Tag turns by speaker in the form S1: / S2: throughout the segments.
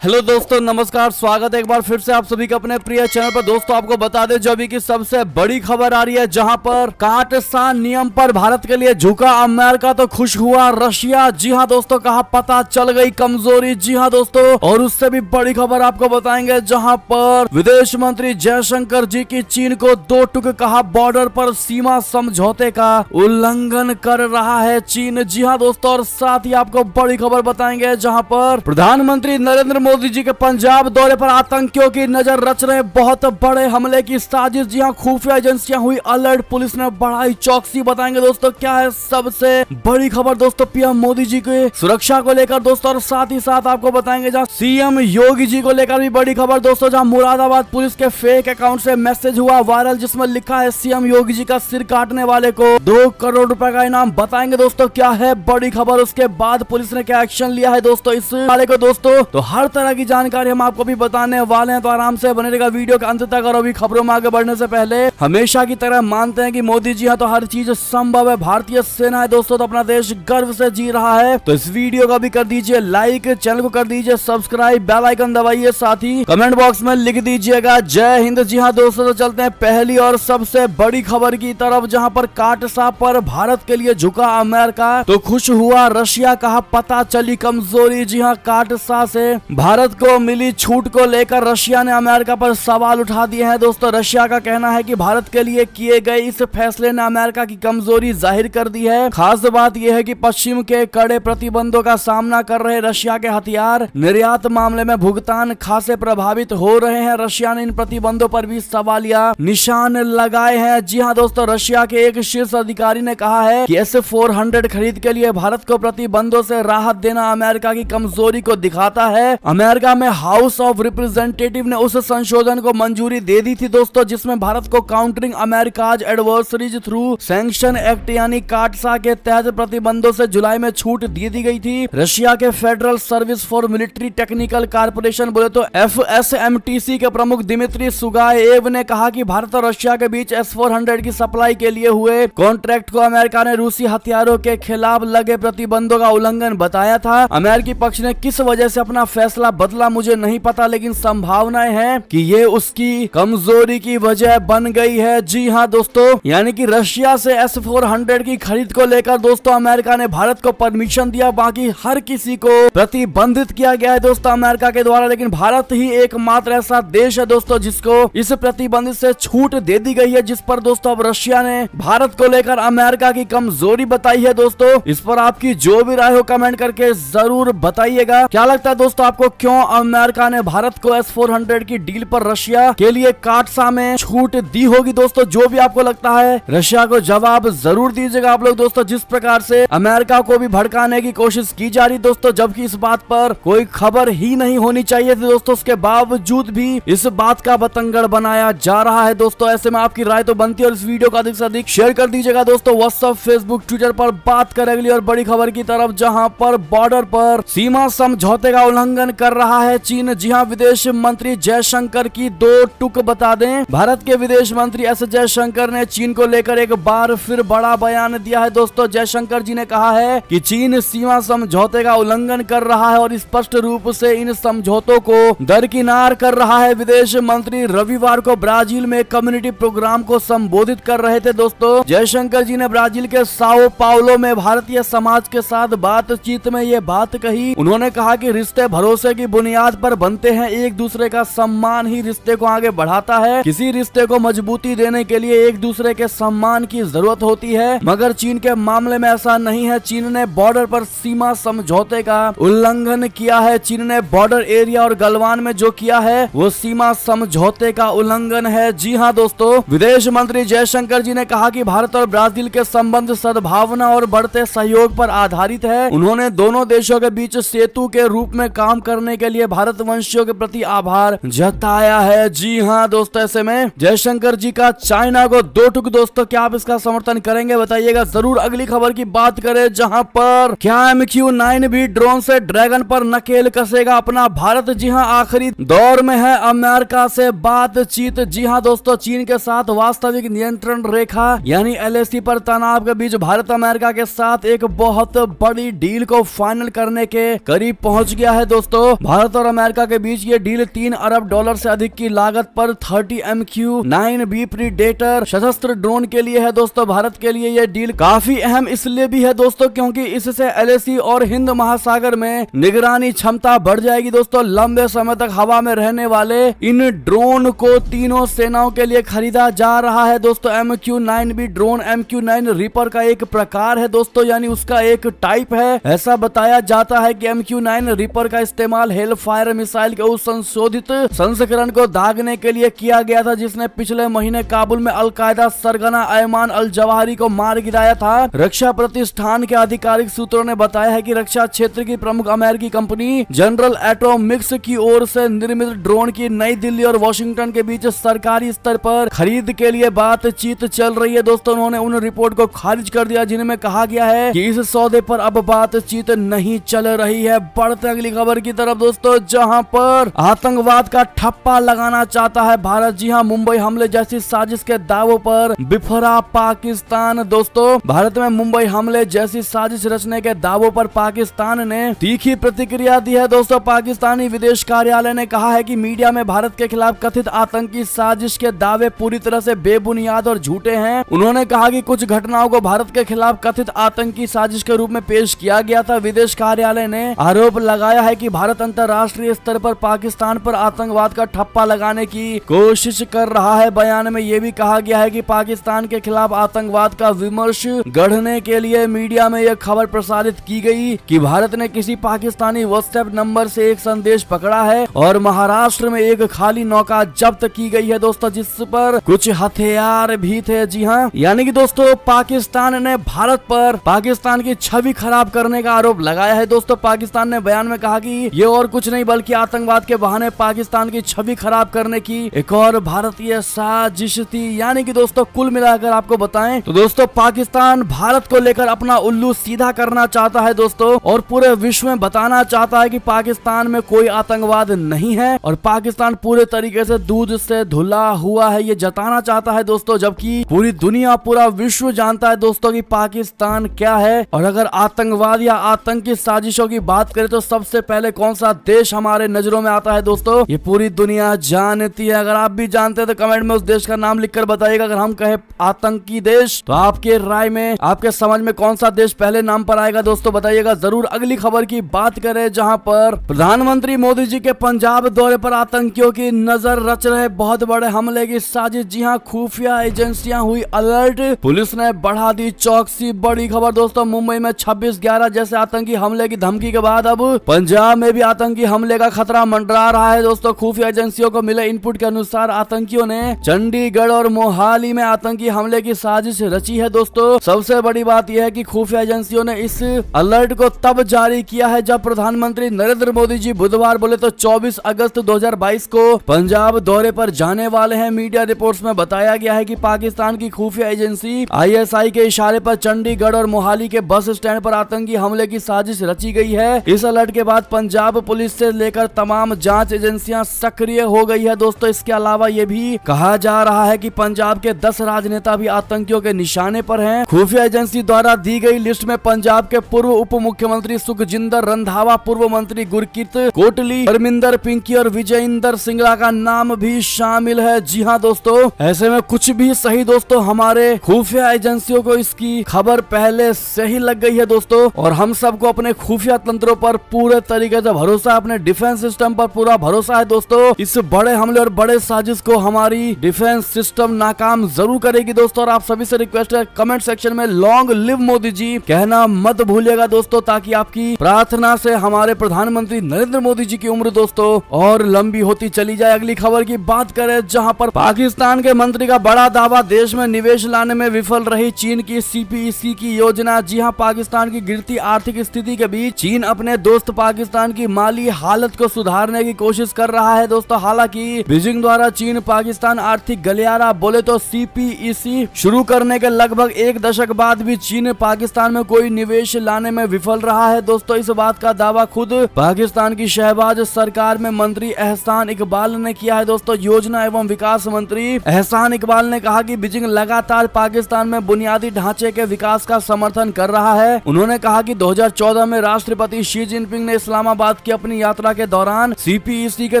S1: Hello दोस्तों, नमस्कार। स्वागत है एक बार फिर से आप सभी के अपने प्रिय चैनल पर। दोस्तों आपको बता दें जो अभी की सबसे बड़ी खबर आ रही है, जहां पर काटसान नियम पर भारत के लिए झुका अमेरिका तो खुश हुआ रशिया। जी हां दोस्तों, कहा पता चल गई कमजोरी। जी हां दोस्तों, और उससे भी बड़ी खबर आपको बताएंगे, जहां पर विदेश मंत्री जयशंकर जी की चीन को दो टूक कहा बॉर्डर पर सीमा समझौते का उल्लंघन कर रहा है चीन। जी हां दोस्तों, और साथ ही आपको बड़ी खबर बताएंगे, जहां पर प्रधानमंत्री नरेंद्र मोदी जी के पंजाब दौरे पर आतंकियों की नजर रच रहे बहुत बड़े हमले की साजिश। जी हां, खुफिया एजेंसियां हुई अलर्ट, पुलिस ने बढ़ाई चौकसी। बताएंगे दोस्तों क्या है सबसे बड़ी खबर दोस्तों पीएम मोदी जी की सुरक्षा को लेकर दोस्तों, और साथ ही साथ आपको बताएंगे जहां सीएम योगी जी को लेकर भी बड़ी खबर दोस्तों, जहां मुरादाबाद पुलिस के फेक अकाउंट से मैसेज हुआ वायरल, जिसमें लिखा है सीएम योगी जी का सिर काटने वाले को 2 करोड़ रुपए का इनाम। बताएंगे दोस्तों क्या है बड़ी खबर, उसके बाद पुलिस ने क्या एक्शन लिया है दोस्तों इस वाले को दोस्तों। तो हर तरह की जानकारी हम आपको भी बताने वाले हैं, तो आराम से बने रहेगा वीडियो के अंत तक। और अभी खबरों में आगे बढ़ने से पहले हमेशा की तरह मानते हैं कि मोदी जी हैं तो हर चीज संभव है। भारतीय सेना है दोस्तों तो अपना देश गर्व से जी रहा है। तो इस वीडियो का भी कर दीजिए लाइक, चैनल को कर दीजिए सब्सक्राइब, बेल आइकन दबाइए, साथ ही कमेंट बॉक्स में लिख दीजिएगा जय हिंद। जी हाँ दोस्तों, तो चलते हैं पहली और सबसे बड़ी खबर की तरफ, जहां पर काटसा पर भारत के लिए झुका अमेरिका तो खुश हुआ रशिया, कहा पता चली कमजोरी। जी हाँ, काटसा से भारत को मिली छूट को लेकर रशिया ने अमेरिका पर सवाल उठा दिए हैं दोस्तों। रशिया का कहना है कि भारत के लिए किए गए इस फैसले ने अमेरिका की कमजोरी जाहिर कर दी है। खास बात यह है कि पश्चिम के कड़े प्रतिबंधों का सामना कर रहे रशिया के हथियार निर्यात मामले में भुगतान खासे प्रभावित हो रहे हैं। रशिया ने इन प्रतिबंधों पर भी सवालिया निशान लगाए हैं। जी हाँ दोस्तों, रशिया के एक शीर्ष अधिकारी ने कहा है कि S-400 खरीद के लिए भारत को प्रतिबंधों से राहत देना अमेरिका की कमजोरी को दिखाता है। अमेरिका में हाउस ऑफ रिप्रेजेंटेटिव ने उस संशोधन को मंजूरी दे दी थी दोस्तों, जिसमें भारत को countering America's adversaries through sanction act यानी काटसा के तहत प्रतिबंधों से जुलाई में छूट दे दी गई थी। रशिया के federal service for military technical corporation बोले तो FSMTC के प्रमुख दिमित्री सुगाएव ने कहा कि भारत और रशिया के बीच S-400 की सप्लाई के लिए हुए कॉन्ट्रैक्ट को अमेरिका ने रूसी हथियारों के खिलाफ लगे प्रतिबंधों का उल्लंघन बताया था। अमेरिकी पक्ष ने किस वजह से अपना फैसला बदला मुझे नहीं पता, लेकिन संभावनाएं हैं कि ये उसकी कमजोरी की वजह बन गई है। जी हाँ दोस्तों, यानी कि रशिया से S-400 की खरीद को लेकर दोस्तों अमेरिका ने भारत को परमिशन दिया, बाकी हर किसी को प्रतिबंधित किया गया है दोस्तों अमेरिका के द्वारा, लेकिन भारत ही एकमात्र ऐसा देश है दोस्तों जिसको इस प्रतिबंधित से छूट दे दी गई है, जिस पर दोस्तों अब रशिया ने भारत को लेकर अमेरिका की कमजोरी बताई है दोस्तों। इस पर आपकी जो भी राय हो कमेंट करके जरूर बताइएगा। क्या लगता है दोस्तों आपको, क्यों अमेरिका ने भारत को S-400 की डील पर रशिया के लिए काटसा में छूट दी होगी दोस्तों? जो भी आपको लगता है रशिया को जवाब जरूर दीजिएगा आप लोग दोस्तों। जिस प्रकार से अमेरिका को भी भड़काने की कोशिश की जा रही दोस्तों, जबकि इस बात पर कोई खबर ही नहीं होनी चाहिए थी दोस्तों, उसके बावजूद भी इस बात का बतंगड़ बनाया जा रहा है दोस्तों। ऐसे में आपकी राय तो बनती है और इस वीडियो को अधिक से अधिक शेयर कर दीजिएगा दोस्तों। व्हाट्सएप, फेसबुक, ट्विटर पर बात करें अगली और बड़ी खबर की तरफ, जहां पर बॉर्डर पर सीमा समझौते का उल्लंघन कर रहा है चीन। जी हाँ, विदेश मंत्री जयशंकर की दो टूक बता दें। भारत के विदेश मंत्री एस जयशंकर ने चीन को लेकर एक बार फिर बड़ा बयान दिया है दोस्तों। जयशंकर जी ने कहा है कि चीन सीमा समझौते का उल्लंघन कर रहा है और स्पष्ट रूप से इन समझौतों को दरकिनार कर रहा है। विदेश मंत्री रविवार को ब्राजील में कम्युनिटी प्रोग्राम को संबोधित कर रहे थे दोस्तों। जयशंकर जी ने ब्राजील के साओ पाउलो में भारतीय समाज के साथ बातचीत में ये बात कही। उन्होंने कहा कि रिश्ते भरोसे की बुनियाद पर बनते हैं, एक दूसरे का सम्मान ही रिश्ते को आगे बढ़ाता है। किसी रिश्ते को मजबूती देने के लिए एक दूसरे के सम्मान की जरूरत होती है, मगर चीन के मामले में ऐसा नहीं है। चीन ने बॉर्डर पर सीमा समझौते का उल्लंघन किया है। चीन ने बॉर्डर एरिया और गलवान में जो किया है वो सीमा समझौते का उल्लंघन है। जी हाँ दोस्तों, विदेश मंत्री जयशंकर जी ने कहा कि भारत और ब्राजील के संबंध सद्भावना और बढ़ते सहयोग पर आधारित है। उन्होंने दोनों देशों के बीच सेतु के रूप में काम करने के लिए भारतवंशियों के प्रति आभार जताया है। जी हाँ दोस्तों, ऐसे में जयशंकर जी का चाइना को दो टुक दोस्तों, क्या आप इसका समर्थन करेंगे बताइएगा जरूर। अगली खबर की बात करें, जहां पर क्या MQ-9 भी ड्रोन से ड्रैगन पर नकेल कसेगा अपना भारत? जी हाँ, आखिरी दौर में है अमेरिका से बातचीत। जी हाँ दोस्तों, चीन के साथ वास्तविक नियंत्रण रेखा यानी LAC पर तनाव के बीच भारत अमेरिका के साथ एक बहुत बड़ी डील को फाइनल करने के करीब पहुंच गया है दोस्तों। भारत और अमेरिका के बीच ये डील 3 अरब डॉलर से अधिक की लागत पर 30 MQ-9B प्रीडेटर सशस्त्र ड्रोन के लिए है दोस्तों। भारत के लिए ये डील काफी अहम इसलिए भी है दोस्तों क्योंकि इससे LAC और हिंद महासागर में निगरानी क्षमता बढ़ जाएगी दोस्तों। लंबे समय तक हवा में रहने वाले इन ड्रोन को तीनों सेनाओं के लिए खरीदा जा रहा है दोस्तों। MQ-9B ड्रोन MQ-9 रीपर का एक प्रकार है दोस्तों, यानी उसका एक टाइप है। ऐसा बताया जाता है कि MQ-9 रीपर का इस्तेमाल हेल फायर मिसाइल के उस संशोधित संस्करण को दागने के लिए किया गया था जिसने पिछले महीने काबुल में अलकायदा सरगना अयमान अल जवाहिरी को मार गिराया था। रक्षा प्रतिष्ठान के आधिकारिक सूत्रों ने बताया है कि रक्षा क्षेत्र की प्रमुख अमेरिकी कंपनी जनरल एटॉमिक्स की ओर से निर्मित ड्रोन की नई दिल्ली और वॉशिंगटन के बीच सरकारी स्तर पर खरीद के लिए बातचीत चल रही है दोस्तों। उन्होंने उन रिपोर्ट को खारिज कर दिया जिनमें कहा गया है कि इस सौदे पर अब बातचीत नहीं चल रही है। बढ़ते अगली खबर की तरफ दोस्तों, जहां पर आतंकवाद का ठप्पा लगाना चाहता है भारत। जी हां, मुंबई हमले जैसी साजिश के दावों पर बिफरा पाकिस्तान दोस्तों। भारत में मुंबई हमले जैसी साजिश रचने के दावों पर पाकिस्तान ने तीखी प्रतिक्रिया दी है दोस्तों। पाकिस्तानी विदेश कार्यालय ने कहा है कि मीडिया में भारत के खिलाफ कथित आतंकी साजिश के दावे पूरी तरह से बेबुनियाद और झूठे हैं। उन्होंने कहा कि कुछ घटनाओं को भारत के खिलाफ कथित आतंकी साजिश के रूप में पेश किया गया था। विदेश कार्यालय ने आरोप लगाया है कि भारत अंतर्राष्ट्रीय स्तर पर पाकिस्तान पर आतंकवाद का ठप्पा लगाने की कोशिश कर रहा है। बयान में यह भी कहा गया है कि पाकिस्तान के खिलाफ आतंकवाद का विमर्श गढ़ने के लिए मीडिया में यह खबर प्रसारित की गई कि भारत ने किसी पाकिस्तानी व्हाट्सएप नंबर से एक संदेश पकड़ा है और महाराष्ट्र में एक खाली नौका जब्त की गई है दोस्तों जिस पर कुछ हथियार भी थे। जी हाँ, यानी कि दोस्तों पाकिस्तान ने भारत पर पाकिस्तान की छवि खराब करने का आरोप लगाया है दोस्तों। पाकिस्तान ने बयान में कहा कि ये और कुछ नहीं बल्कि आतंकवाद के बहाने पाकिस्तान की छवि खराब करने की एक और भारतीय साजिश थी। यानी कि दोस्तों कुल मिलाकर आपको बताएं तो दोस्तों पाकिस्तान भारत को लेकर अपना उल्लू सीधा करना चाहता है दोस्तों और पूरे विश्व में बताना चाहता है कि पाकिस्तान में कोई आतंकवाद नहीं है और पाकिस्तान पूरे तरीके से दूध से धुला हुआ है, ये जताना चाहता है दोस्तों। जबकि पूरी दुनिया पूरा विश्व जानता है दोस्तों कि पाकिस्तान क्या है। और अगर आतंकवाद या आतंकी साजिशों की बात करें तो सबसे पहले कौन सा देश हमारे नजरों में आता है दोस्तों, ये पूरी दुनिया जानती है। अगर आप भी जानते हैं तो कमेंट में उस देश का नाम लिखकर बताइएगा। अगर हम कहे आतंकी देश तो आपके राय में आपके समझ में कौन सा देश पहले नाम पर आएगा दोस्तों, बताइएगा जरूर। अगली खबर की बात करें जहां पर प्रधानमंत्री मोदी जी के पंजाब दौरे पर आतंकियों की नजर रच रहे बहुत बड़े हमले की साजिश। जी हां, खुफिया एजेंसियां हुई अलर्ट, पुलिस ने बढ़ा दी चौकसी। बड़ी खबर दोस्तों, मुंबई में 26/11 जैसे आतंकी हमले की धमकी के बाद अब पंजाब में भी आतंकी हमले का खतरा मंडरा रहा है दोस्तों। खुफिया एजेंसियों को मिले इनपुट के अनुसार आतंकियों ने चंडीगढ़ और मोहाली में आतंकी हमले की साजिश रची है दोस्तों। सबसे बड़ी बात यह है कि खुफिया एजेंसियों ने इस अलर्ट को तब जारी किया है जब प्रधानमंत्री नरेंद्र मोदी जी बुधवार बोले तो 24 अगस्त 2022 को पंजाब दौरे पर जाने वाले हैं। मीडिया रिपोर्ट्स में बताया गया है कि पाकिस्तान की खुफिया एजेंसी ISI के इशारे पर चंडीगढ़ और मोहाली के बस स्टैंड पर आतंकी हमले की साजिश रची गई है। इस अलर्ट के बाद पंजाब पुलिस से लेकर तमाम जांच एजेंसियां सक्रिय हो गई है दोस्तों। इसके अलावा ये भी कहा जा रहा है कि पंजाब के 10 राजनेता भी आतंकियों के निशाने पर हैं। खुफिया एजेंसी द्वारा दी गई लिस्ट में पंजाब के पूर्व उप मुख्यमंत्री सुखजिंदर रंधावा, पूर्व मंत्री गुरकीरत कोटली, धर्मिंदर पिंकी और विजयइंदर सिंगला का नाम भी शामिल है। जी हाँ दोस्तों, ऐसे में कुछ भी सही दोस्तों, हमारे खुफिया एजेंसियों को इसकी खबर पहले से ही लग गई है दोस्तों और हम सबको अपने खुफिया तंत्रों पर पूरे तरीके से भरोसा, अपने डिफेंस सिस्टम पर पूरा भरोसा है दोस्तों। इस बड़े हमले और बड़े साजिश को हमारी डिफेंस सिस्टम नाकाम जरूर करेगी दोस्तों। और आप सभी से रिक्वेस्ट है कमेंट सेक्शन में लॉन्ग लिव मोदी जी कहना मत भूलिएगा दोस्तों, ताकि आपकी प्रार्थना से हमारे प्रधानमंत्री नरेंद्र मोदी जी की उम्र दोस्तों और लंबी होती चली जाए। अगली खबर की बात करें जहां पर पाकिस्तान के मंत्री का बड़ा दावा, देश में निवेश लाने में विफल रही चीन की CPEC की योजना। जी हां, पाकिस्तान की गिरती आर्थिक स्थिति के बीच चीन अपने दोस्त पाकिस्तान की माली हालत को सुधारने की कोशिश कर रहा है दोस्तों। हालांकि बीजिंग द्वारा चीन पाकिस्तान आर्थिक गलियारा बोले तो CPEC शुरू करने के लगभग 1 दशक बाद भी चीन पाकिस्तान में कोई निवेश लाने में विफल रहा है दोस्तों। इस बात का दावा खुद पाकिस्तान की शहबाज सरकार में मंत्री एहसान इकबाल ने किया है दोस्तों। योजना एवं विकास मंत्री एहसान इकबाल ने कहा कि बीजिंग लगातार पाकिस्तान में बुनियादी ढांचे के विकास का समर्थन कर रहा है। उन्होंने कहा कि 2014 में राष्ट्रपति शी जिनपिंग ने इस्लामाबाद भारत की अपनी यात्रा के दौरान CPEC के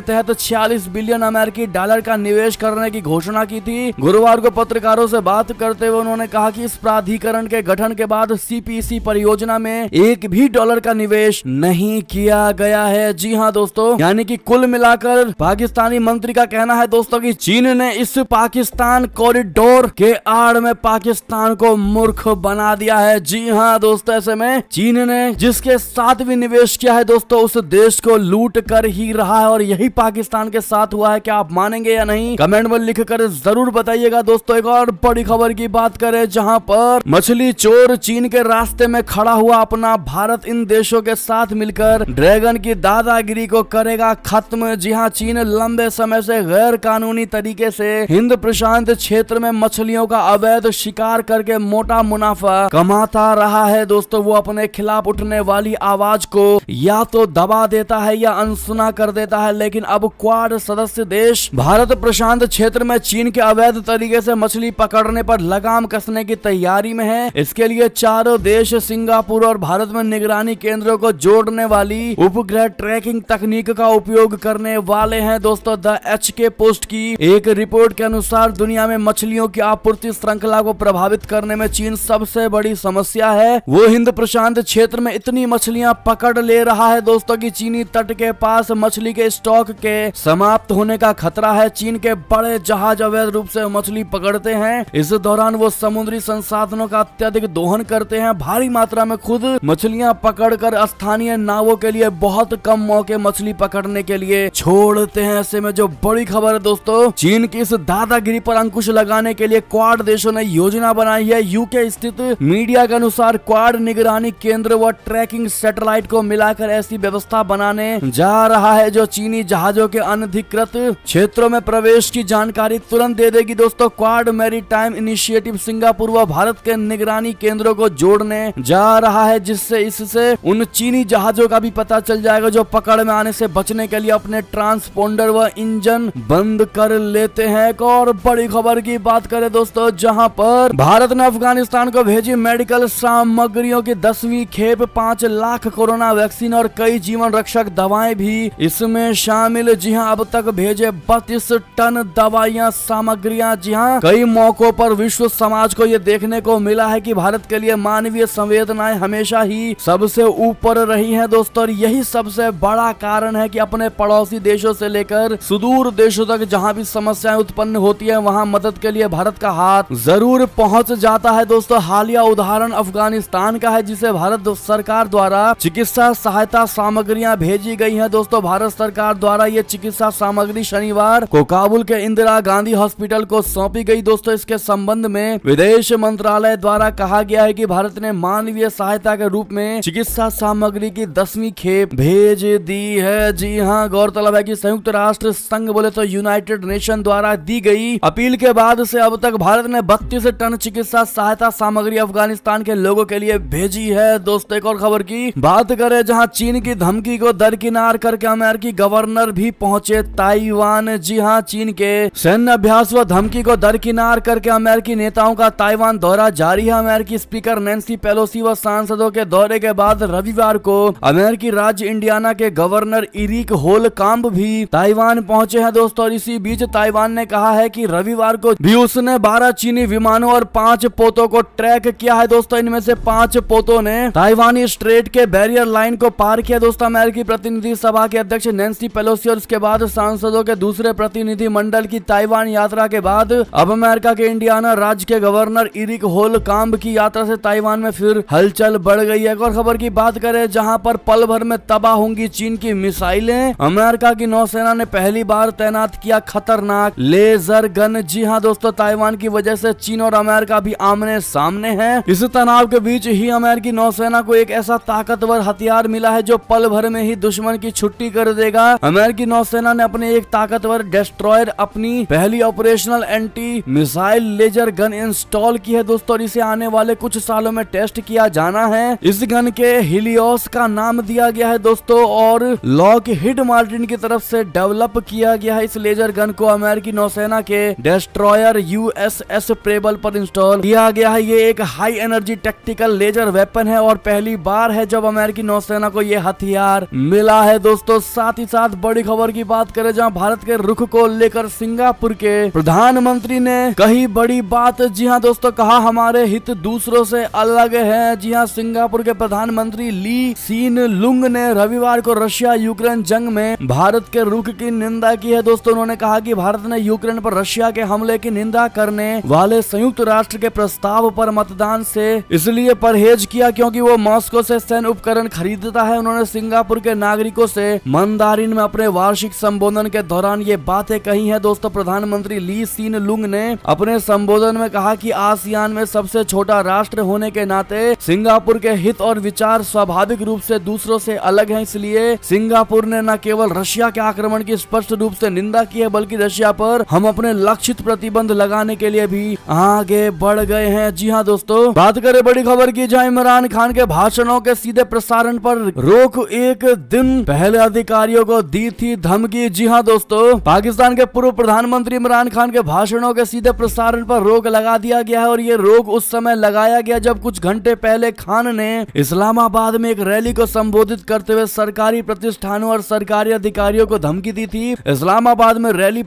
S1: तहत 46 बिलियन अमेरिकी डॉलर का निवेश करने की घोषणा की थी। गुरुवार को पत्रकारों से बात करते हुए उन्होंने कहा कि इस प्राधिकरण के गठन के बाद CPEC परियोजना में एक भी डॉलर का निवेश नहीं किया गया है। जी हाँ दोस्तों, यानी कि कुल मिलाकर पाकिस्तानी मंत्री का कहना है दोस्तों कि चीन ने इस पाकिस्तान कॉरिडोर के आड़ में पाकिस्तान को मूर्ख बना दिया है। जी हाँ दोस्तों, ऐसे में चीन ने जिसके साथ भी निवेश किया है दोस्तों उस देश को लूट कर ही रहा है और यही पाकिस्तान के साथ हुआ है। क्या आप मानेंगे या नहीं, कमेंट में लिख कर जरूर बताइएगा। दोस्तों एक और बड़ी खबर की बात करें, जहां पर मछली चोर चीन के रास्ते में खड़ा हुआ अपना भारत इन देशों के साथ मिलकर ड्रैगन की दादागिरी को करेगा खत्म। जी हाँ, चीन लंबे समय से गैर कानूनी तरीके से हिंद प्रशांत क्षेत्र में मछलियों का अवैध शिकार करके मोटा मुनाफा कमाता रहा है। दोस्तों वो अपने खिलाफ उठने वाली आवाज को या तो दबा देता है या अनसुना कर देता है, लेकिन अब क्वाड सदस्य देश भारत प्रशांत क्षेत्र में चीन के अवैध तरीके से मछली पकड़ने पर लगाम कसने की तैयारी में है। इसके लिए चारों देश सिंगापुर और भारत में निगरानी केंद्रों को जोड़ने वाली उपग्रह ट्रैकिंग तकनीक का उपयोग करने वाले हैं। दोस्तों द HK पोस्ट की एक रिपोर्ट के अनुसार दुनिया में मछलियों की आपूर्ति श्रृंखला को प्रभावित करने में चीन सबसे बड़ी समस्या है। वो हिंद प्रशांत क्षेत्र में इतनी मछलियां पकड़ ले रहा है दोस्तों कि चीनी तट के पास मछली के स्टॉक के समाप्त होने का खतरा है। चीन के बड़े जहाज अवैध रूप से मछली पकड़ते हैं। इस दौरान वो समुद्री संसाधनों का अत्यधिक दोहन करते हैं, भारी मात्रा में खुद मछलियां पकड़कर स्थानीय नावों के लिए बहुत कम मौके मछली पकड़ने के लिए छोड़ते हैं। ऐसे में जो बड़ी खबर है दोस्तों, चीन की इस दादागिरी पर अंकुश लगाने के लिए क्वाड देशों ने योजना बनाई है। यूके स्थित मीडिया के अनुसार क्वाड निगरानी केंद्र व ट्रैकिंग सैटेलाइट को मिलाकर ऐसी व्यवस्था बनाने जा रहा है जो चीनी जहाजों के अनधिकृत क्षेत्रों में प्रवेश की जानकारी तुरंत दे देगी। दोस्तों क्वाड मैरीटाइम इनिशिएटिव सिंगापुर व भारत के निगरानी केंद्रों को जोड़ने जा रहा है, जिससे इससे उन चीनी जहाजों का भी पता चल जाएगा जो पकड़ में आने से बचने के लिए अपने ट्रांसपोंडर व इंजन बंद कर लेते हैं। एक और बड़ी खबर की बात करें दोस्तों, जहां पर भारत ने अफगानिस्तान को भेजी मेडिकल सामग्रियों की 10वीं खेप 5 लाख कोरोना वैक्सीन और कई जीवन रक्षक दवाएं भी इसमें शामिल। जी हां, अब तक भेजे 32 टन दवाइयां सामग्रियां। जी हां, कई मौकों पर विश्व समाज को ये देखने को मिला है कि भारत के लिए मानवीय संवेदनाएं हमेशा ही सबसे ऊपर रही हैं दोस्तों, और यही सबसे बड़ा कारण है कि अपने पड़ोसी देशों से लेकर सुदूर देशों तक जहां भी समस्याएं उत्पन्न होती है वहां मदद के लिए भारत का हाथ जरूर पहुंच जाता है। दोस्तों हालिया उदाहरण अफगानिस्तान का है, जिसे भारत सरकार द्वारा चिकित्सा सहायता सामग्रियां भेजी गई हैं। दोस्तों भारत सरकार द्वारा ये चिकित्सा सामग्री शनिवार को काबुल के इंदिरा गांधी हॉस्पिटल को सौंपी गई। दोस्तों इसके संबंध में विदेश मंत्रालय द्वारा कहा गया है कि भारत ने मानवीय सहायता के रूप में चिकित्सा सामग्री की 10वीं खेप भेज दी है। जी हाँ, गौरतलब है कि संयुक्त राष्ट्र संघ बोले तो यूनाइटेड नेशन द्वारा दी गई अपील के बाद से अब तक भारत ने 32 टन चिकित्सा सहायता सामग्री अफगानिस्तान के लोगों के लिए भेजी है। दोस्तों एक और खबर की बात करें, जहां चीन की धमकी को दरकिनार करके अमेरिकी गवर्नर भी पहुंचे ताइवान। जी हां, चीन के सैन्य अभ्यास व धमकी को दरकिनार करके अमेरिकी नेताओं का ताइवान दौरा जारी है। अमेरिकी स्पीकर नैन्सी पेलोसी व सांसदों के दौरे के बाद रविवार को अमेरिकी राज्य इंडियाना के गवर्नर इरिक होलकाम्ब भी ताइवान पहुंचे हैं दोस्तों, और इसी बीच ताइवान ने कहा है कि रविवार को भी उसने 12 चीनी विमानों और 5 पोतों को ट्रैक किया है। दोस्तों इनमें से 5 पोतों ने ताइवानी स्ट्रेट के बैरियर लाइन को पार किया। दोस्तों अमेरिकी प्रतिनिधि सभा के अध्यक्ष नैन्सी पेलोसी और उसके बाद सांसदों के दूसरे प्रतिनिधि मंडल की ताइवान यात्रा के बाद अब अमेरिका के इंडियाना राज्य के गवर्नर इरिक होलकाम्ब की यात्रा से ताइवान में फिर हलचल बढ़ गई है। एक और खबर की बात करें, जहां पर पल भर में तबाह होंगी चीन की मिसाइलें, अमेरिका की नौसेना ने पहली बार तैनात किया खतरनाक लेजर गन। जी हां दोस्तों, ताइवान की वजह से चीन और अमेरिका भी आमने सामने हैं। इस तनाव के बीच ही अमेरिकी नौसेना को एक ऐसा ताकतवर हथियार मिला है जो पल भर में ही दुश्मन की छुट्टी कर देगा। अमेरिकी नौसेना ने अपने एक ताकतवर डिस्ट्रॉयर अपनी पहली operational anti missile laser gun install की है दोस्तों, और इसे आने वाले कुछ सालों में टेस्ट किया जाना है। इस गन के हिलियोस का नाम दिया गया है दोस्तों, और लॉकहीड मार्टिन की तरफ से डेवलप किया गया है। इस लेजर गन को अमेरिकी नौसेना के डिस्ट्रॉयर USS प्रेबल पर इंस्टॉल किया गया है। ये एक high energy tactical laser weapon है और पहली बार है जब अमेरिकी नौसेना को यह हथियार पुरस्कार मिला है दोस्तों। साथ ही साथ बड़ी खबर की बात करें जहां भारत के रुख को लेकर सिंगापुर के प्रधानमंत्री ने कही बड़ी बात। जी हां दोस्तों, कहा हमारे हित दूसरों से अलग है। जी हां, सिंगापुर के प्रधानमंत्री ली सीन लुंग ने रविवार को रशिया यूक्रेन जंग में भारत के रुख की निंदा की है दोस्तों। उन्होंने कहा कि भारत ने यूक्रेन पर रशिया के हमले की निंदा करने वाले संयुक्त राष्ट्र के प्रस्ताव पर मतदान से इसलिए परहेज किया क्योंकि वो मॉस्को से सैन्य उपकरण खरीदता है। उन्होंने सिंगापुर के नागरिकों से मंदारिन में अपने वार्षिक संबोधन के दौरान ये बातें कही है दोस्तों। प्रधानमंत्री ली सीन लुंग ने अपने संबोधन में कहा कि आसियान में सबसे छोटा राष्ट्र होने के नाते सिंगापुर के हित और विचार स्वाभाविक रूप से दूसरों से अलग हैं। इसलिए सिंगापुर ने न केवल रशिया के आक्रमण की स्पष्ट रूप से निंदा की है बल्कि रशिया पर हम अपने लक्षित प्रतिबंध लगाने के लिए भी आगे बढ़ गए हैं। जी हां दोस्तों, बात करें बड़ी खबर की जहां इमरान खान के भाषणों के सीधे प्रसारण पर रोक एक दिन पहले अधिकारियों को दी थी धमकी। जी हां दोस्तों, पाकिस्तान के पूर्व प्रधानमंत्री इमरान खान के भाषणों के सीधे प्रसारण पर रोक लगा दिया गया है और ये रोक उस समय लगाया गया जब कुछ घंटे पहले खान ने इस्लामाबाद में एक रैली को संबोधित करते हुए सरकारी प्रतिष्ठानों और सरकारी अधिकारियों को धमकी दी थी। इस्लामाबाद में रैली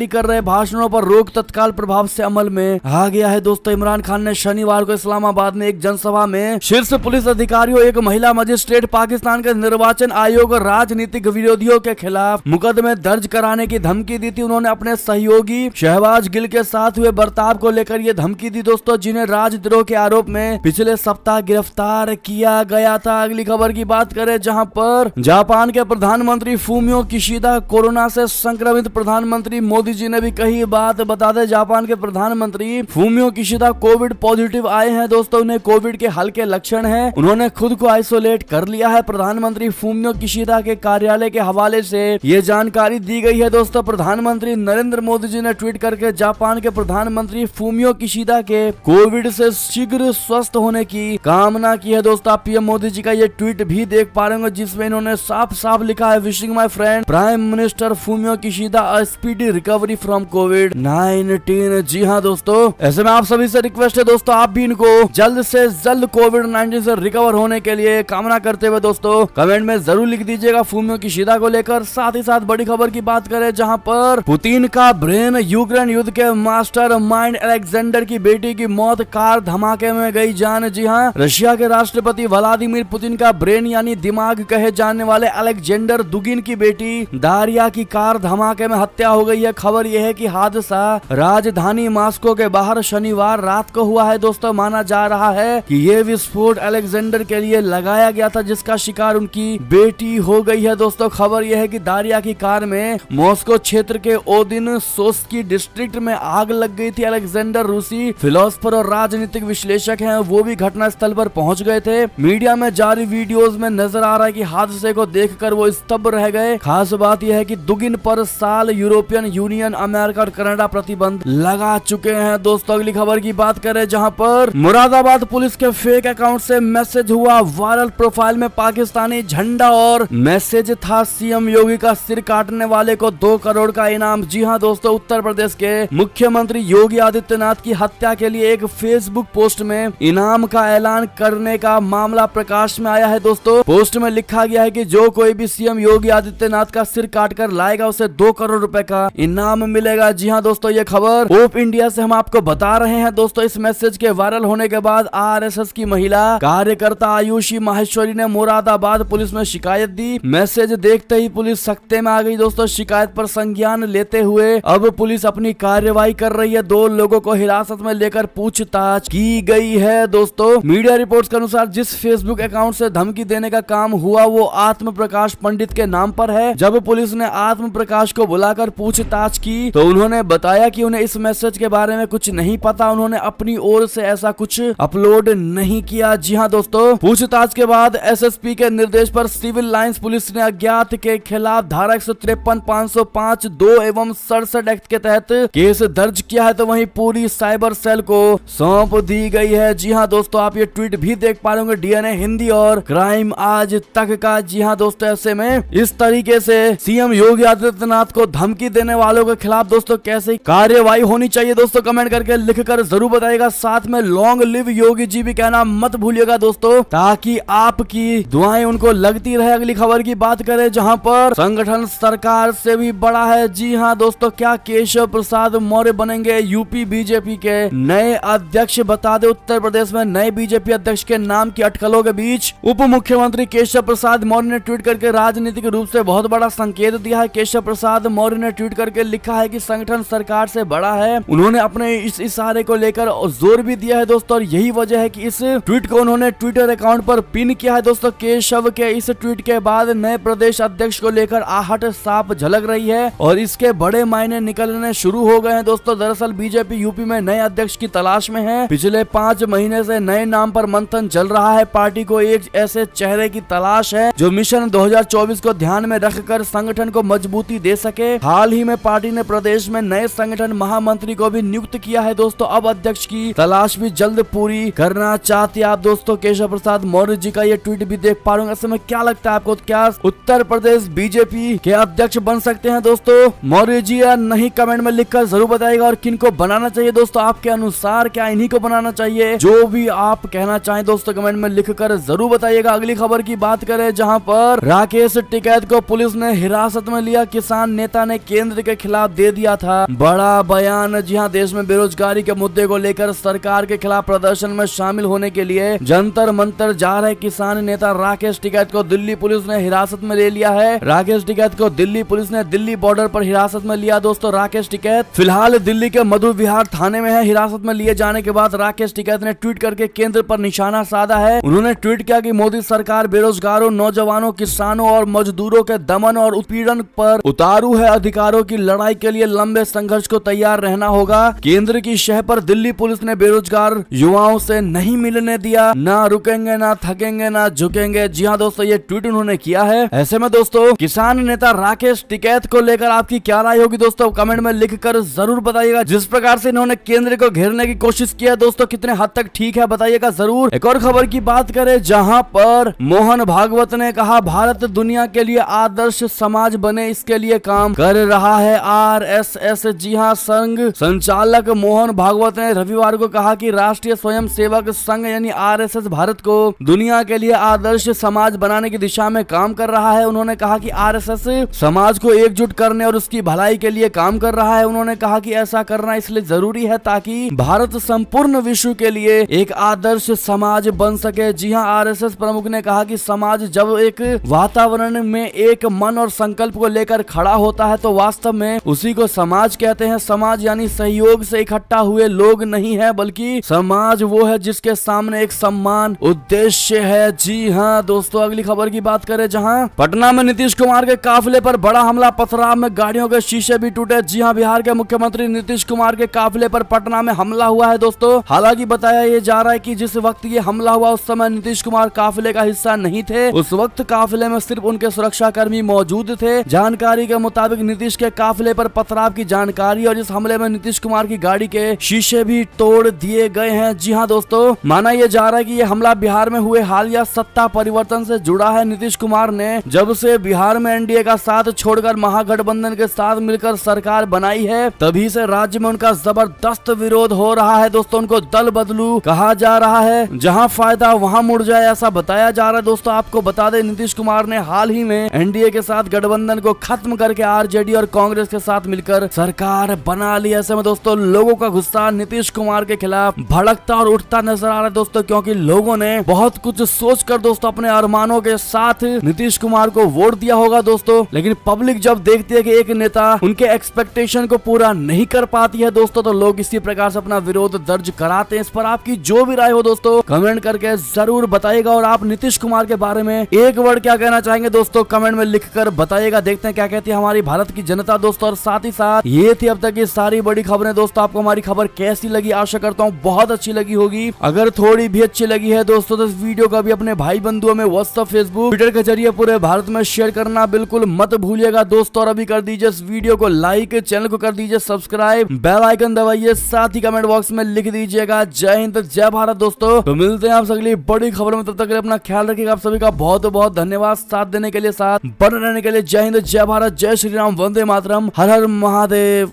S1: कर रहे भाषणों पर रोक तत्काल प्रभाव से अमल में आ गया है दोस्तों। इमरान खान ने शनिवार को इस्लामाबाद में एक जनसभा में शीर्ष पुलिस अधिकारियों, एक महिला मजिस्ट्रेट, पाकिस्तान के निर्वाचन आयोग और राजनीतिक विरोधियों के खिलाफ मुकदमे दर्ज कराने की धमकी दी थी। उन्होंने अपने सहयोगी शहबाज गिल के साथ हुए बर्ताव को लेकर ये धमकी दी दोस्तों, जिन्हें राजद्रोह के आरोप में पिछले सप्ताह गिरफ्तार किया गया था। अगली खबर की बात करें जहां पर जापान के प्रधानमंत्री फूमियो किशिदा कोरोना से संक्रमित। प्रधानमंत्री मोदी जी ने भी कही बात। बता दें, जापान के प्रधानमंत्री फूमियो किशिदा कोविड पॉजिटिव आए हैं दोस्तों। उन्हें कोविड के हल्के लक्षण हैं। उन्होंने खुद को आइसोलेट कर लिया है। प्रधानमंत्री फूमियो किशिदा के कार्यालय के हवाले से ये जानकारी दी गई है दोस्तों। प्रधानमंत्री नरेंद्र मोदी जी ने ट्वीट करके जापान के प्रधानमंत्री फूमियो किशिदा के कोविड से शीघ्र स्वस्थ होने की कामना की है दोस्तों। आप पीएम मोदी जी का ये ट्वीट भी देख पा रहे होंगे जिसमें इन्होंने साफ साफ लिखा है, wishing my friend prime minister Fumio Kishida a speedy recovery from कोविड-19। जी हाँ दोस्तों, ऐसे में आप सभी से रिक्वेस्ट है दोस्तों, आप भी इनको जल्द से जल्द कोविड-19 से रिकवर होने के लिए कामना करते हुए दोस्तों कमेंट में जरूर लिख दीजिएगा फूमियो किशिदा को लेकर। साथ ही साथ बड़ी खबर की बात करें जहां पर पुतिन का ब्रेन, यूक्रेन युद्ध के मास्टर माइंड अलेक्जेंडर की बेटी की मौत, कार धमाके में गई जान। जी हाँ, रशिया के राष्ट्रपति व्लादिमीर पुतिन का ब्रेन यानी दिमाग कहे जाने वाले अलेक्जेंडर दुगिन की बेटी दारिया की कार धमाके में हत्या हो गई है। खबर यह है कि हादसा राजधानी मॉस्को के बाहर शनिवार रात को हुआ है दोस्तों। माना जा रहा है कि ये विस्फोट अलेक्जेंडर के लिए लगाया गया था जिसका शिकार उनकी बेटी हो गई है दोस्तों। खबर यह है कि दारिया की कार में मॉस्को क्षेत्र के ओदिन सोस्की डिस्ट्रिक्ट में आग लग गई थी। अलेक्जेंडर रूसी फिलोसफर और राजनीतिक विश्लेषक हैं, वो भी घटना स्थल पर पहुंच गए थे। मीडिया में जारी वीडियोस में नजर आ रहा है कि हादसे को देखकर वो स्तब्ध रह गए। खास बात यह है कि दुगिन पर साल यूरोपियन यूनियन, अमेरिका और कनाडा प्रतिबंध लगा चुके हैं दोस्तों। अगली खबर की बात करें जहां पर मुरादाबाद पुलिस के फेक अकाउंट से मैसेज हुआ वायरल। प्रोफाइल में पाकिस्तानी झंडा और मैसेज था, सीएम योगी का सिर काटने वाले को 2 करोड़ का इनाम। जी हां दोस्तों, उत्तर प्रदेश के मुख्यमंत्री योगी आदित्यनाथ की हत्या के लिए एक फेसबुक पोस्ट में इनाम का ऐलान करने का मामला प्रकाश में आया है दोस्तों। पोस्ट में लिखा गया है कि जो कोई भी सीएम योगी आदित्यनाथ का सिर काटकर लाएगा उसे 2 करोड़ रुपए का इनाम मिलेगा। जी हां दोस्तों, ये खबर ओप इंडिया से हम आपको बता रहे हैं दोस्तों। इस मैसेज के वायरल होने के बाद आरएसएस की महिला कार्यकर्ता आयुषी माहेश्वरी ने मुरादाबाद पुलिस में शिकायत दी। मैसेज देखते ही पुलिस सख्ते में आ गई दोस्तों। शिकायत पर संज्ञान लेते हुए अब पुलिस अपनी कार्यवाही कर रही है। 2 लोगों को हिरासत में लेकर पूछताछ की गई है दोस्तों। मीडिया रिपोर्ट्स के अनुसार जिस फेसबुक अकाउंट से धमकी देने का काम हुआ वो आत्म प्रकाश पंडित के नाम पर है। जब पुलिस ने आत्म प्रकाश को बुलाकर पूछताछ की तो उन्होंने बताया कि उन्हें इस मैसेज के बारे में कुछ नहीं पता। उन्होंने अपनी ओर से ऐसा कुछ अपलोड नहीं किया। जी हां दोस्तों, पूछताछ के बाद एसएसपी के निर्देश पर सिविल लाइंस पुलिस ने अज्ञात के खिलाफ धारा 153, 505, 2 एवं 67 एक्ट के तहत केस दर्ज किया है। तो वहीं पूरी साइबर सेल को सौंप दी गई है। जी हां दोस्तों, आप ये ट्वीट भी देख पा रहे होंगे, डीएनए हिंदी और क्राइम आज तक का। जी हां दोस्तों, ऐसे में इस तरीके से सीएम योगी आदित्यनाथ को धमकी देने वालों के खिलाफ दोस्तों कैसे कार्यवाही होनी चाहिए दोस्तों, कमेंट करके लिखकर जरूर बताइएगा। साथ में लॉन्ग लिव योगी जी भी कहना मत भूलिएगा दोस्तों, ताकि आपकी दुआएं उनको लग लगती रहे। अगली खबर की बात करें जहां पर संगठन सरकार से भी बड़ा है। जी हां दोस्तों, क्या केशव प्रसाद मौर्य बनेंगे यूपी बीजेपी के नए अध्यक्ष? बता दें, उत्तर प्रदेश में नए बीजेपी अध्यक्ष के नाम की अटकलों के बीच उप मुख्यमंत्री केशव प्रसाद मौर्य ने ट्वीट करके राजनीतिक रूप से बहुत बड़ा संकेत दिया है। केशव प्रसाद मौर्य ने ट्वीट करके लिखा है कि संगठन सरकार से बड़ा है। उन्होंने अपने इस इशारे को लेकर जोर भी दिया है दोस्तों, और यही वजह है कि इस ट्वीट को उन्होंने ट्विटर अकाउंट पर पिन किया है। दोस्तों, केशव के इस ट्वीट के बाद नए प्रदेश अध्यक्ष को लेकर आहट साफ झलक रही है और इसके बड़े मायने निकलने शुरू हो गए हैं। दोस्तों, दरअसल बीजेपी यूपी में नए अध्यक्ष की तलाश में है। पिछले 5 महीने से नए नाम पर मंथन चल रहा है। पार्टी को एक ऐसे चेहरे की तलाश है जो मिशन 2024 को ध्यान में रखकर संगठन को मजबूती दे सके। हाल ही में पार्टी ने प्रदेश में नए संगठन महामंत्री को भी नियुक्त किया है। दोस्तों, अब अध्यक्ष की तलाश भी जल्द पूरी करना चाहते हैं आप। दोस्तों, केशव प्रसाद मौर्य जी का ये ट्वीट भी देख पा रहे हैं। ऐसे में क्या लगता है आपको, क्या उत्तर प्रदेश बीजेपी के अध्यक्ष बन सकते हैं दोस्तों मौर्य जी या नहीं? कमेंट में लिखकर जरूर बताइएगा। और किनको बनाना चाहिए दोस्तों आपके अनुसार, क्या इन्हीं को बनाना चाहिए? जो भी आप कहना चाहें दोस्तों कमेंट में लिखकर जरूर बताइएगा। अगली खबर की बात करें जहां पर राकेश टिकैत को पुलिस ने हिरासत में लिया। किसान नेता ने केंद्र के खिलाफ दे दिया था बड़ा बयान। जी हां, देश में बेरोजगारी के मुद्दे को लेकर सरकार के खिलाफ प्रदर्शन में शामिल होने के लिए जंतर मंतर जा रहे किसान नेता राकेश टिकैत को दिल्ली पुलिस ने हिरासत में ले लिया है। राकेश टिकैत को दिल्ली पुलिस ने दिल्ली बॉर्डर पर हिरासत में लिया। दोस्तों, राकेश टिकैत फिलहाल दिल्ली के मधु विहार थाने में है। हिरासत में लिए जाने के बाद राकेश टिकैत ने ट्वीट करके केंद्र पर निशाना साधा है। उन्होंने ट्वीट किया कि मोदी सरकार बेरोजगारों, नौजवानों, किसानों और मजदूरों के दमन और उत्पीड़न पर उतारू है। अधिकारों की लड़ाई के लिए लंबे संघर्ष को तैयार रहना होगा। केंद्र की शह पर दिल्ली पुलिस ने बेरोजगार युवाओं से नहीं मिलने दिया। ना रुकेंगे, ना थकेंगे, ना झुकेंगे। जी हाँ दोस्तों, ये ट्वीट उन्होंने किया है। ऐसे में दोस्तों किसान नेता राकेश टिकैत को लेकर आपकी क्या राय होगी दोस्तों कमेंट में लिखकर जरूर बताइएगा। जिस प्रकार से इन्होंने केंद्र को घेरने की कोशिश किया दोस्तों, कितने हद तक ठीक है बताइएगा जरूर। एक और खबर की बात करें जहां पर मोहन भागवत ने कहा भारत दुनिया के लिए आदर्श समाज बने, इसके लिए काम कर रहा है आरएसएस। जी हां, संघ संचालक मोहन भागवत ने रविवार को कहा कि राष्ट्रीय स्वयं सेवक संघ यानी आरएसएस भारत को दुनिया के लिए आदर्श समाज बनाने की दिशा में काम कर रहा है। उन्होंने कहा कि आरएसएस समाज को एकजुट करने और उसकी भलाई के लिए काम कर रहा है। उन्होंने कहा कि ऐसा करना इसलिए जरूरी है ताकि भारत संपूर्ण विश्व के लिए एक आदर्श समाज बन सके। जी हां, आरएसएस प्रमुख ने कहा कि समाज जब एक वातावरण में एक मन और संकल्प को लेकर खड़ा होता है तो वास्तव में उसी को समाज कहते हैं। समाज यानी सहयोग से इकट्ठा हुए लोग नहीं है, बल्कि समाज वो है जिसके सामने एक सम्मान उद्देश्य है। जी हाँ दोस्तों, अगली खबर की बात करें जहां पटना में नीतीश कुमार के काफिले पर बड़ा हमला, पथराव में गाड़ियों के शीशे भी टूटे। जी हाँ, बिहार के मुख्यमंत्री नीतीश कुमार के काफिले पर पटना में हमला हुआ है दोस्तों। हालांकि बताया ये जा रहा है कि जिस वक्त ये हमला हुआ उस समय नीतीश कुमार काफिले का हिस्सा नहीं थे। उस वक्त काफिले में सिर्फ उनके सुरक्षा कर्मी मौजूद थे। जानकारी के मुताबिक नीतीश के काफिले पर पथराव की जानकारी और इस हमले में नीतीश कुमार की गाड़ी के शीशे भी तोड़ दिए गए हैं। जी हाँ दोस्तों, माना यह जा रहा है कि ये हमला बिहार में हुए हालिया सत्ता परिवर्तन से जुड़ा है। नीतीश कुमार ने जब से बिहार में एनडीए का साथ छोड़कर महागठबंधन के साथ मिलकर सरकार बनाई है, तभी से राज्य में उनका जबरदस्त विरोध हो रहा है दोस्तों। उनको दल बदलू कहा जा रहा है, जहां फायदा वहां मुड़ जाए ऐसा बताया जा रहा है दोस्तों। आपको बता दें नीतीश कुमार ने हाल ही में एनडीए के साथ गठबंधन को खत्म करके आरजेडी और कांग्रेस के साथ मिलकर सरकार बना ली। ऐसे में दोस्तों लोगों का गुस्सा नीतीश कुमार के खिलाफ भड़कता और उठता नजर आ रहा है दोस्तों, क्योंकि लोगों ने बहुत कुछ सोचकर दोस्तों अपने अरमानों के साथ नीतीश कुमार को वोट दिया होगा दोस्तों। लेकिन पब्लिक जब देखती है कि एक नेता उनके एक्सपेक्टेशन को पूरा नहीं कर पाती है दोस्तों, तो लोग इसी प्रकार से अपना विरोध दर्ज कराते हैं। इस पर आपकी जो भी राय हो दोस्तों कमेंट करके जरूर बताइएगा। और आप नीतीश कुमार के बारे में एक वर्ड क्या कहना चाहेंगे दोस्तों कमेंट में लिखकर बताइएगा। देखते हैं क्या कहती है हमारी भारत की जनता दोस्तों। और साथ ही साथ ये थी अब तक की सारी बड़ी खबरें दोस्तों। आपको हमारी खबर कैसी लगी? आशा करता हूँ बहुत अच्छी लगी होगी। अगर थोड़ी भी अच्छी लगी है दोस्तों तो इस वीडियो को भी अपने भाई बंधुओं में व्हाट्सएप, फेसबुक, ट्विटर के जरिए पूरे भारत में शेयर करना बिल्कुल मत भूलिएगा दोस्तों। और अभी कर दीजिए इस वीडियो को लाइक, चैनल को कर दीजिए सब्सक्राइब, बेल आइकन दबाइए, साथ ही कमेंट बॉक्स में लिख दीजिएगा जय हिंद जय भारत दोस्तों। तो मिलते हैं आप अगली बड़ी खबर में, तब तक अपना ख्याल रखिएगा। आप सभी का बहुत बहुत धन्यवाद साथ देने के लिए, साथ बने रहने के लिए। जय हिंद जय भारत, जय श्री राम, वंदे मातरम, हर हर महादेव।